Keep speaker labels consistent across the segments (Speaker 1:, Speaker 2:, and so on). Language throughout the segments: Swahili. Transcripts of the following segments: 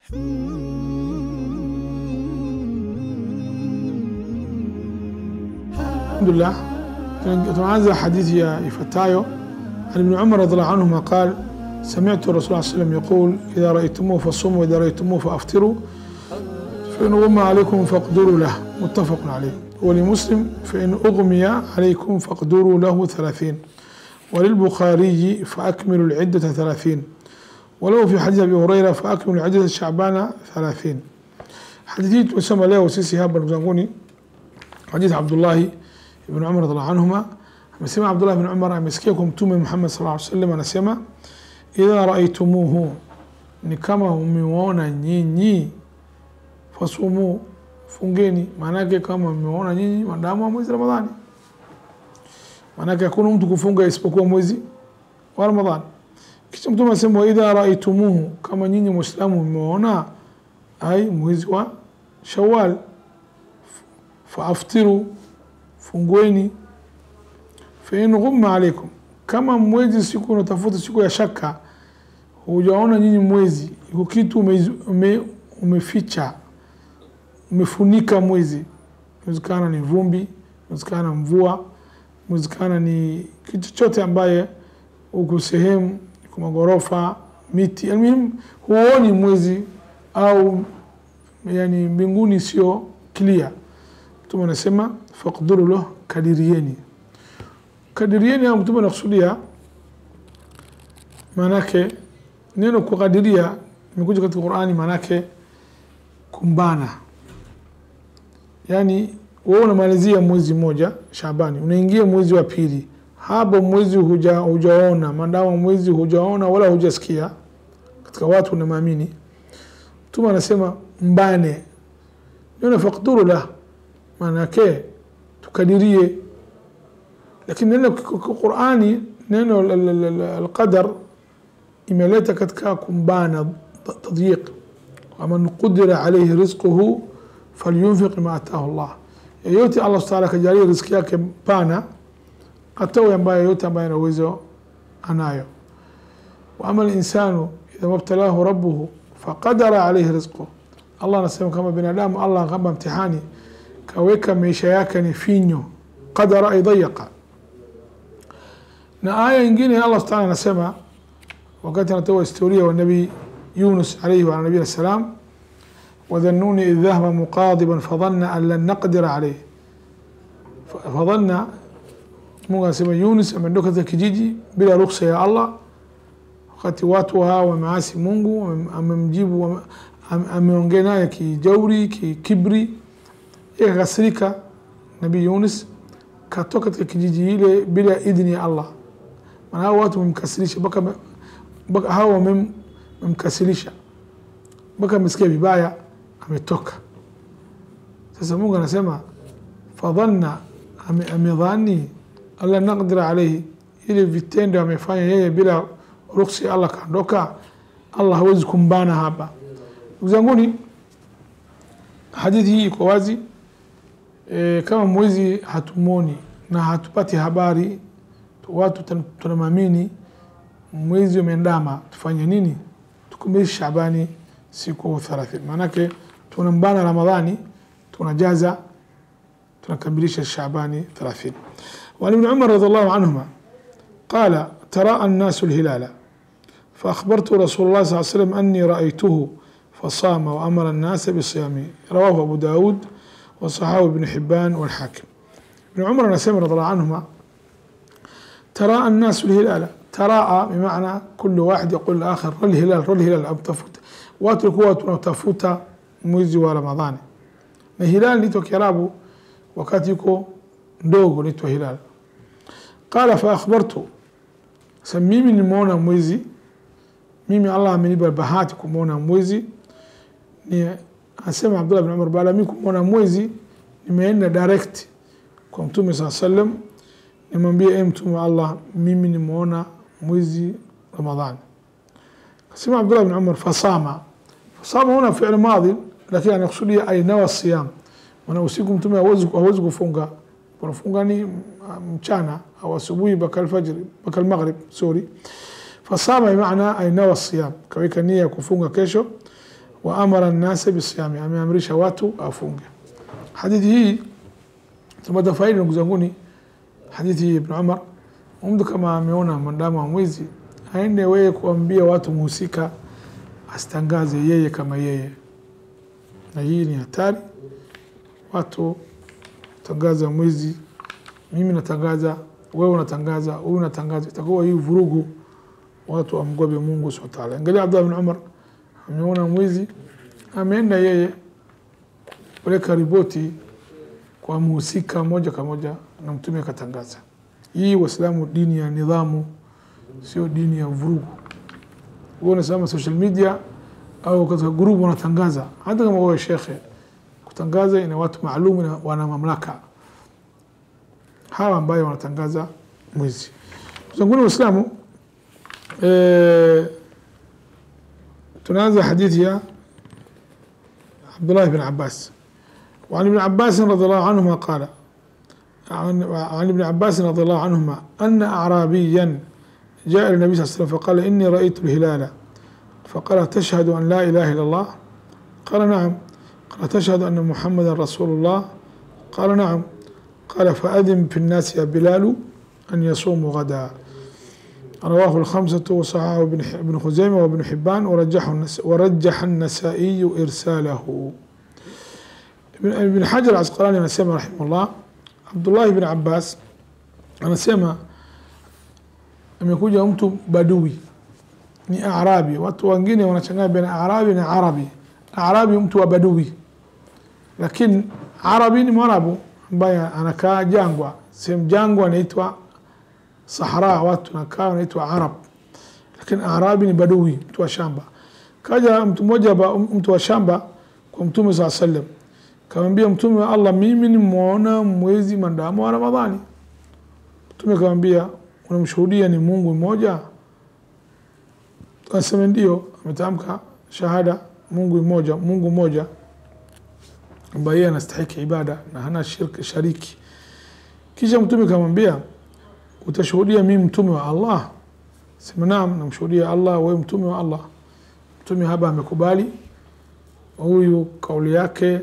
Speaker 1: الحمد لله. تنازع حديث يفتايو عن ابن عمر رضي الله عنهما قال: سمعت الرسول صلى الله عليه وسلم يقول: إذا رأيتموه فصوموا وإذا رأيتموه فأفطروا فإن غم عليكم فاقدروا له. متفق عليه. ولمسلم: فإن أغمي عليكم فاقدروا له 30. وللبخاري: فأكملوا العدة 30. ولو في حديث أبي هريرة: فأكملوا عدة شعبان 30. حديثي تسمى له سيسي هابا نزanguni حديث عبد الله بن عمر رضي الله عنهما. amesema Abdullah ibn Umar amesikia kwa Mtume Muhammad sallallahu alaihi wasallam anasema: idha ra'aytumuhu, ni kama umeona nyinyi, fasumu, fungeni. Maana yake kama umeona nyinyi maadamu wa mwezi Ramadhani, maana yake hakuna mtu kufunga isipokuwa mwezi wa Ramadhani. Kisha Mtume anasema: idha ra'aytumuhu, kama nyinyi Muislamu umeona ai mwezi wa Shawwal, faaftiru, fungueni. Fa in ghumma alaykum, kama mwezi siku unatafuta siku ya shaka, hujaona nyinyi mwezi, iko kitu umeficha, umefunika mwezi, inawezekana ni vumbi, inawezekana mvua, inawezekana ni kitu chote ambaye uko sehemu kama ghorofa, miti, almuhimu huoni mwezi au yani mbinguni sio clear. Mtume anasema faqduru lahu, kadirieni. Kadirieni au Mtume anakusudia, manake neno kukadiria imekuja katika Qur'ani, manake kumbana. Yani wewe unamalizia mwezi mmoja Shaabani, unaingia mwezi wa pili, hapo mwezi hujaona, maadamu mwezi hujaona wala hujasikia katika watu wanaamini, Mtume anasema mbane. Neno faqduru lahu manake tukadirie. Lakini neno Qur'ani, neno al-qadar imeleta katika kumbana, tadyiq. Waman qudira alayhi rizquhu falyunfiq ma ataahu Allah. Yote Allah Ta'ala kajalia riziki yake pana, atoe ambaye yote ambaye ana uwezo anayo. Wa ama al-insanu idha mabtalahu rabbuhu faqadara alayhi rizquhu, Allah anasema kama binadamu Allah kama mtihani kaweka maisha yake ni finyo, qadara idayqa. Na aya nyingine Allah Ta'ala anasema wakati anatoa historia wa Nabii Yunus alayhi wa nabiyina salam: wadhannuni idh dhahaba muqadiban fadhanna an lan naqdir alayhi. Fadhanna, Mungu anasema Yunus ameondoka katika kijiji bila ruhusa ya Allah, wakati watu hawa wameasi Mungu, amemjibu, ameongea naye kijauri, kibri, yakasirika. Nabii Yunus katoka katika kijiji ile bila idhini ya Allah. Maana hao watu wamemkasirisha, mpaka hao wamemkasirisha, mpaka amesikia vibaya, ametoka. Sasa Mungu anasema fadhanna, amedhani alla naqdira alayhi, ile vitendo amefanya yeye bila ruhusa ya Allah, kaondoka. Allah hawezi kumbana hapa. Ndugu zanguni, hadithi hii iko wazi. Kama mwezi hatumoni na hatupati habari, watu tunamamini mwezi umeandama, tufanye nini? Tukumbishe Shaabani siku 30. Maanake tunambana Ramadhani, tunajaza, tunakamilisha Shaabani 30. Wa ibn Umar radhiallahu anhuma qala: tara an-nasu al-hilala فأخبرت رسول الله صلى الله عليه وسلم أني رأيته فصام وأمر الناس بصيامه. رواه أبو داود وصححه ابن حبان والحاكم. ابن عمر نسمع رضي الله عنهما: ترى الناس الهلال. تراءى بمعنى كل واحد يقول الآخر الهلال الهلال، أو تفوت واتركوا تفوت mwezi wa Ramadhani. Na hilal ni Kiarabu wakati yuko ndogo ni hilal. Qala fa akhbartu, mimi nimeona mwezi, mimi Allah amenipa bahati kumuona mwezi. Ni asema Abdullah ibn Umar, baada mimi kumuona mwezi nimeenda direct kwa Mtume sallallahu alayhi wasallam, nimwambie Mtume Allah, mimi nimeona mwezi Ramadhani. Asema Abdullah ibn Umar fasama. Fasama huna fi'l madhi, lakini anakusudia ainawa siyam. Maana usiku Mtume hawezi kufunga, kufunga ni mchana au asubuhi mpaka alfajr mpaka almaghrib, sorry. Fasama maana ainawa siyam, kaweka nia kufunga kesho. wa amara an-nasa bisiyami, ameamrisha watu afunge. Hadithi hii tumepata faida ndugu zangu. Hadithi hii Ibn Umar, mtu kama ameona mandama wa mwezi aende wewe kuambia watu muhusika asitangaze yeye kama yeye, na hii ni hatari. Watu tangaza mwezi, mimi natangaza, wewe unatangaza, huyu unatangaza, itakuwa hii vurugu, watu wamgobe Mungu Subhanahu wa Ta'ala. Angalia Abdullah ibn Umar ameona mwezi, ameenda yeye kuleka ripoti kwa muhusika moja kwa moja na mtume akatangaza. Hii Waislamu dini ya nidhamu, sio dini ya vurugu. Wewe unasema social media au katika group unatangaza, hata kama wewe shekhe, kutangaza ina watu maalum na wana mamlaka, hawa ambao wanatangaza mwezi. Tuzungumzie Waislamu. tunaanza hadithi ya Abdullah ibn Abbas. وعن ابن عباس رضي الله عنهما قال عن ابن عباس رضي الله عنهما أن أعرابيا جاء النبي صلى الله عليه وسلم فقال إني رأيت الهلال، فقال تشهد أن لا إله إلا الله؟ قال نعم. قال تشهد أن محمدا رسول الله؟ قال نعم. قال فأذن في الناس يا بلال أن يصوموا غدا. رواه الخمسة وصححه ابن خزيمة وابن حبان ورجح النسائي إرساله. ابن حجر العسقلاني anasema rahimahullah, Abdullah ibn Abbas anasema amekuja mtu badui, ni Arabi. Watu wengine wanachanganya baina Arabi na Arabi. Arabi mtu wa badui, lakini Arabi ni Mwarabu ambaye anakaa jangwa, sehemu jangwa anaitwa Sahara, watu wanakaa wanaitwa Arab. Lakini Arabi ni badui, mtu wa shamba. Kaja mtu mmoja mtu wa shamba kwa Mtume sallallahu alaihi wasallam, kamwambia Mtume wa Allah, mimi nimeona mwezi mandamo wa Ramadhani. Mtume akamwambia, unamshuhudia ni Mungu mmoja? Akasema ndio. Ametamka shahada Mungu mmoja ambaye anastahili ibada na hana shariki. Kisha Mtume akamwambia, utashuhudia mimi mtume wa Allah? Sema naam, namshuhudia Allah, wewe mtume wa Allah. Mtume hapa amekubali huyu kauli yake,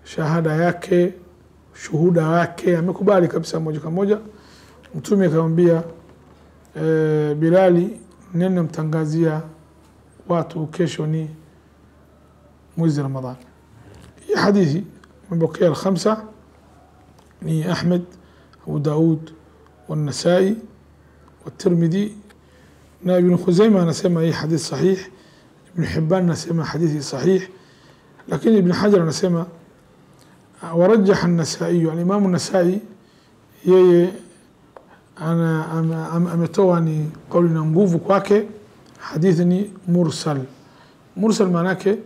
Speaker 1: shahada yake, shuhuda wake, amekubali kabisa moja kwa moja. Mtume akamwambia Bilali, nenda mtangazia watu kesho ni mwezi Ramadhani. Hii hadithi mapokea al-khamsa ni Ahmed, Abu Daud والنسائي والترمذي. na Ibn Khuzaimah anasema hii hadithi sahih, Ibn Hibban anasema hadithi sahih, lakini Ibn Hajar anasema ورجح النسائي. الإمام النسائي yeye ametoa ni kauli na nguvu kwake, hadithi ni mursal. Mursal maana yake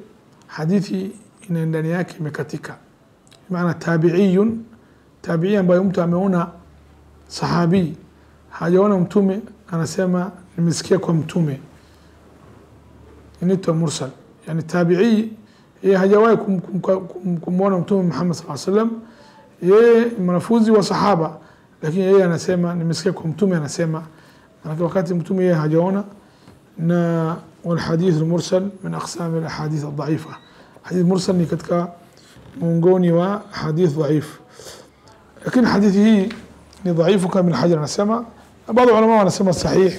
Speaker 1: hadithi ina ndani yake imekatika, maana tabi'i ambaye mtu ameona sahabi hajaona mtume, anasema nimesikia kwa mtume, inaitwa mursal. Yani tabi'i yeye hajawahi kumwona mtume Muhammad sallallahu alaihi wasallam, yeye mwanafunzi wa sahaba, lakini yeye anasema nimesikia kwa mtume, anasema maana wakati mtume yeye hajaona. na والحديث المرسل من أقسام الأحاديث الضعيفة. حديث مرسل ni katika miongoni wa hadith dhaif, lakini hadithi hii ni dhaifu kama Ibn Hajar anasema. Baadhi ya ulama wanasema sahih,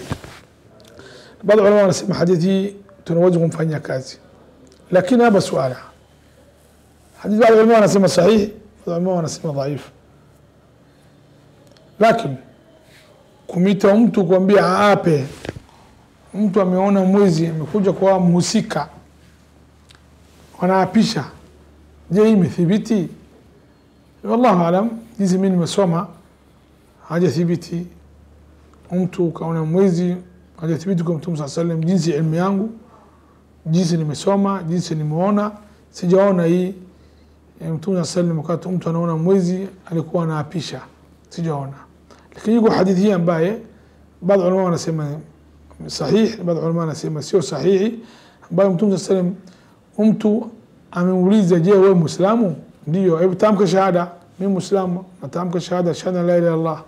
Speaker 1: baadhi ya ulama wanasema hadithi tunaweza kumfanyia kazi, lakini hapa swala hadithi baadhi ya ulama wanasema sahih, baadhi ya ulama wanasema dhaif. Lakini kumita mtu kuambia aape, mtu ameona mwezi amekuja kwa mhusika wanaapisha, je hii imethibiti? Wallahu alam, jinsi mimi nimesoma hajathibiti. Mtu kaona mwezi hajathibiti kwa Mtume sallallahu alaihi wasallam, jinsi elimu yangu, jinsi nimesoma, jinsi nimeona, sijaona hii Mtume sallallahu alaihi wasallam wakati mtu anaona mwezi alikuwa anaapisha, sijaona. Lakini yuko hadithi hii ambaye baadhi ya ulama wanasema sahih, baadhi ya ulama wanasema sio sahihi, ambaye Mtume sallallahu alaihi wasallam mtu ameuliza, je wewe Muislamu? Ndio. Hebu tamka shahada, mimi Muislamu, natamka shahada, shahada la ilaha illa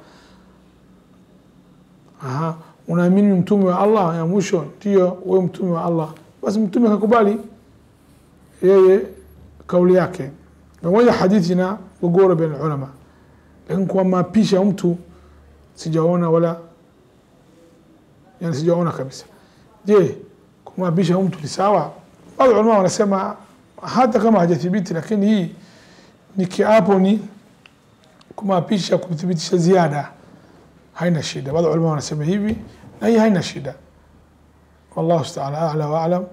Speaker 1: Allah. Unaamini mtume wa Allah ya mwisho? Ndio. Wewe mtume wa Allah? basi mtume akakubali yeye kauli yake. Pamoja hadithi na ugoro baina ulama, lakini kwa maapisha mtu sijaona wala, yani sijaona kabisa. Je, kumaapisha mtu ni sawa? Baadhi ulama wanasema hata kama hajathibiti, lakini hii ni kiapo, ni kumaapisha kuthibitisha ziada, haina shida. Baadhi ulama wanasema hivi na hii haina shida. والله تعالى أعلى وأعلم.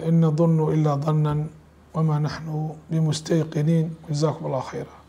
Speaker 1: إن نظن إلا ظنا وما نحن بمستيقنين. جزاكم الله خيرا.